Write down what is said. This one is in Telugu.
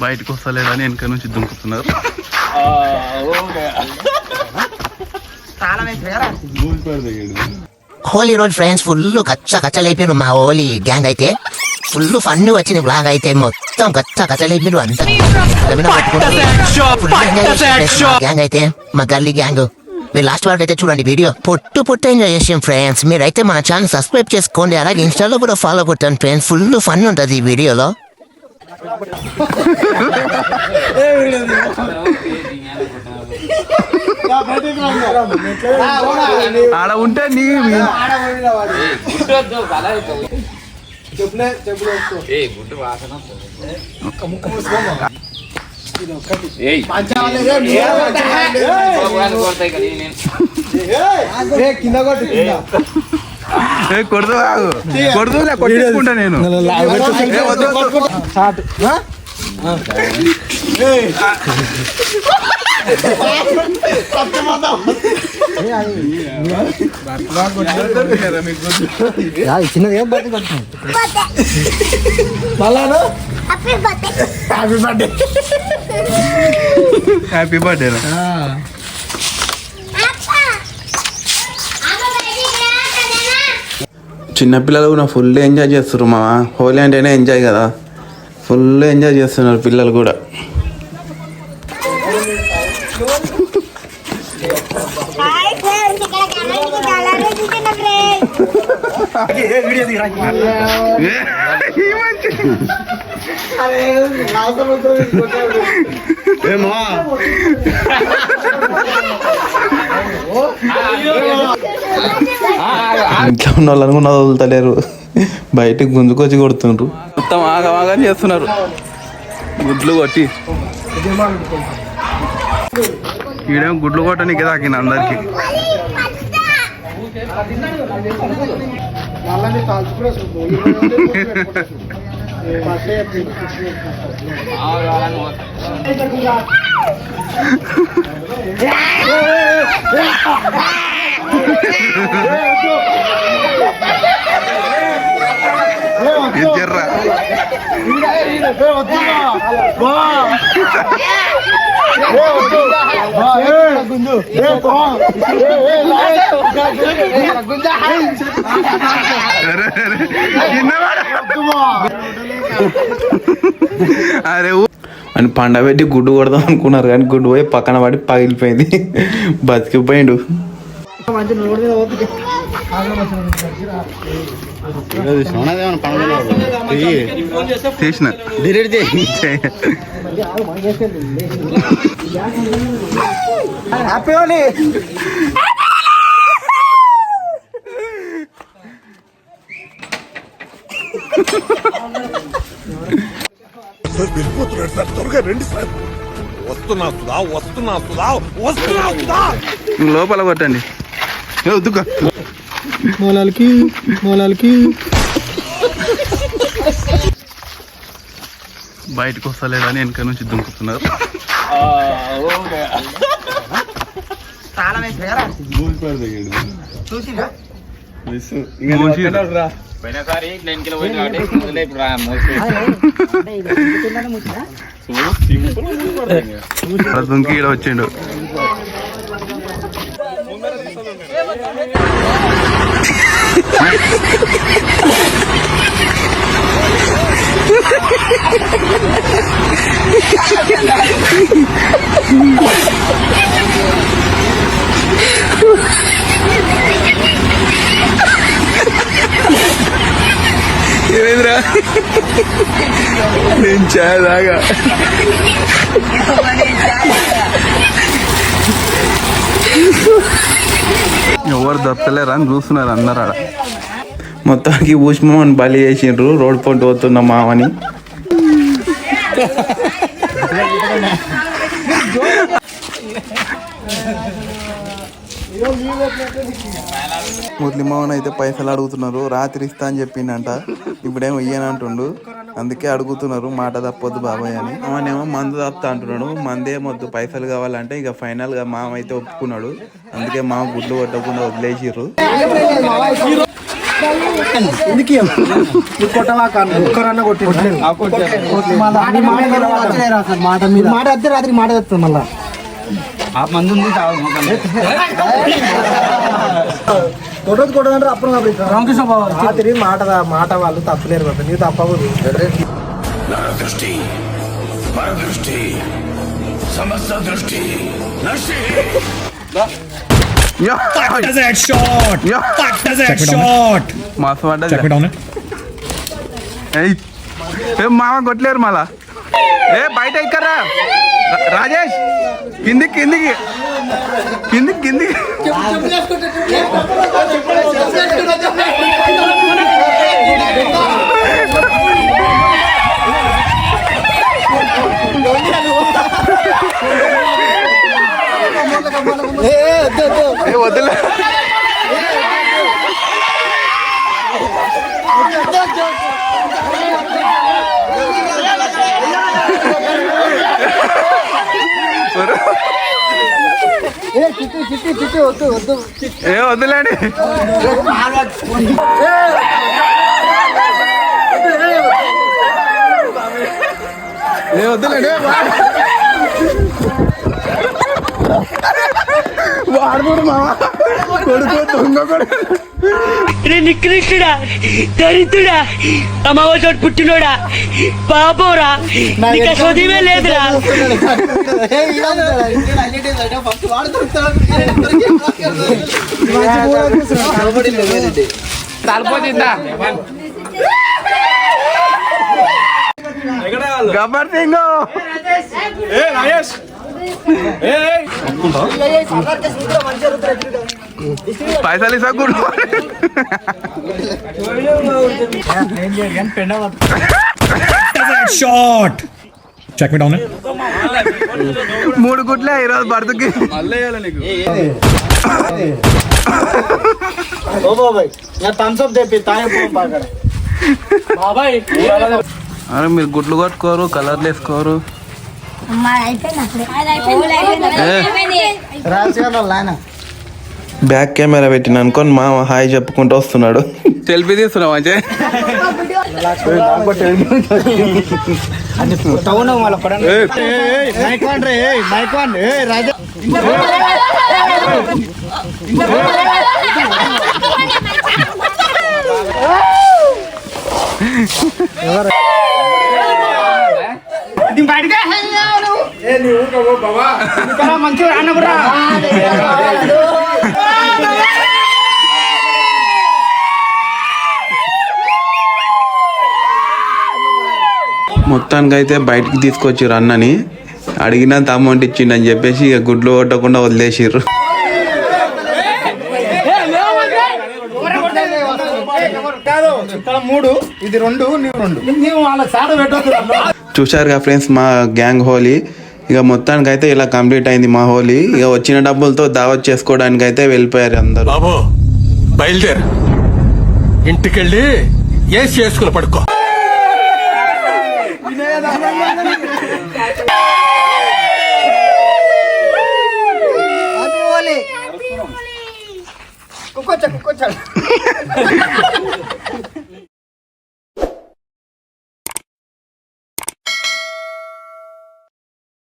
బయటకు వస్తలేడని వెనక నుంచి దుంకుతున్నారు. హోలీ రోజు ఫ్రెండ్స్ ఫుల్ కచ్చలేపారు మా హోలీ గ్యాంగ్ అయితే. ఫుల్ ఫన్ వచ్చింది బ్లాగ్ అయితే. మొత్తం కచ్చలేపారు అంతా గ్యాంగ్ అయితే. మా గల్లీ గ్యాంగ్ మీరు లాస్ట్ వరకు అయితే చూడండి వీడియో. పొట్టు ఎంజాయ్ చేసాం ఫ్రెండ్స్. మీరైతే మన ఛానల్ సబ్స్క్రైబ్ చేసుకోండి, అలాగే ఇన్స్టాలో కూడా ఫాలో కొట్టండి ఫ్రెండ్స్. ఫుల్ ఫన్ ఉంటుంది ఈ వీడియోలో. ఆడ ఉంటే నీ కొడుతూ కొట్టేసుకుంటా నేను. చిన్నది హ్యాపీ బర్త్డే. చిన్నపిల్లలు కూడా ఫుల్ ఎంజాయ్ చేస్తారు మా హోలీ అంటేనే ఎంజాయ్ కదా. ఫుల్ ఎంజాయ్ చేస్తున్నారు పిల్లలు కూడా. ఇంట్లో ఉన్న వాళ్ళని కూడా వదులుతలేరు, బయటకు గుంజుకొచ్చి కొడుతుండ్రు. మొత్తం ఆగమాగని చేస్తున్నారు గుడ్లు కొట్టి. ఈడేమో గుడ్లు కొట్టడానికి తాకింది అందరికి. ఇచ్చారా అరే అని పండబెట్టి గుడ్డు కొడదాం అనుకున్నారు కానీ గుడ్డు పోయి పక్కన పడి పగిలిపోయింది. బతికిపోయిండు. తీసిన వెళ్ళిపోతున్నాడు సార్, త్వరగా రండి సార్. వస్తున్నా లోపల కొట్టండి. మూలాలకి బయటకు వస్తలేడని వెనక నుంచి దుంకుతున్నారు. దుంకి ఈడ వచ్చిండు. ఏమైందిరా? నేను చాయ్ తాగా. ఎవరు దత్తలేరా అని చూస్తున్నారు అందరు ఆడ. మొత్తానికి ఊష్మని బలి చేసిండ్రు. రోడ్ పొంటి పోతున్న మామని. మురళి మోహన్ అయితే పైసలు అడుగుతున్నారు. రాత్రి ఇస్తా అని చెప్పిండంట, ఇప్పుడేమో ఇయ్యనంటుండు. అందుకే అడుగుతున్నారు, మాట తప్పొద్దు బాబాయ్ అని. అవనేమో మందు తప్పుతా అంటున్నాడు. మందేమొద్దు, పైసలు కావాలంటే ఇక ఫైనల్ గా మామ అయితే ఒప్పుకున్నాడు. అందుకే మామ గుడ్లు కొట్టకుండా వదిలేసిర్రు. మాట అర్ధరాత్రి మాట చెప్తాను మళ్ళా మంది ఉంది కొట్టదంటే అప్పుడు రామకృష్ణ రాత్రి మాట వాళ్ళు తప్పలేరు కదా, నీకు తప్పకూడదు. దృష్టి పరదృష్టి సమస్త దృష్టి మామ కొట్టలేరు మళ్ళా. బయట ఇక్కరా రాజేష్, కిందికి కిందికి కిందికి కిందికి. వదిలే వద్దులేండి. వద్దులేండి వాడుకోడు మామ, కొడుకు దొంగ కొడుకు. నికృష్టుడా, దరిద్రుడా, అమ్మవ చోటు పుట్టినోడా, పాపోరా, నీకు చదివే లేదురా. గబ్బర్ సింగ్ పైసలు ఇస్తా గుడ్. షాట్ చెక్ మీ డౌన్ 3 గుట్లే ఈరోజు బర్త్కి. అరే మీరు గుడ్లు కొట్టుకోరు, కలర్లు వేసుకోరు. బ్యాక్ కెమెరా పెట్టిన అనుకోని మా హాయ్ చెప్పుకుంటూ వస్తున్నాడు. సెల్ఫీ తీస్తున్నావు మంచి. మంచిగా అన్న కూడా మొత్తానికి అయితే బయటికి తీసుకొచ్చిర్రు అన్నని. అడిగినంత అమౌంట్ ఇచ్చిండని చెప్పేసి ఇక గుడ్లు కొట్టకుండా వదిలేసిర్రు. చూశారుగా ఫ్రెండ్స్ మా గ్యాంగ్ హోలీ. ఇక మొత్తానికి అయితే ఇలా కంప్లీట్ అయింది మా హోలీ. ఇక వచ్చిన డబ్బులతో దావత్ చేసుకోవడానికి అయితే వెళ్ళిపోయారు అందరు. బాబు బయలుదేరు, ఇంటికెళ్ళి ఏసి చేసుకుని పడుకో.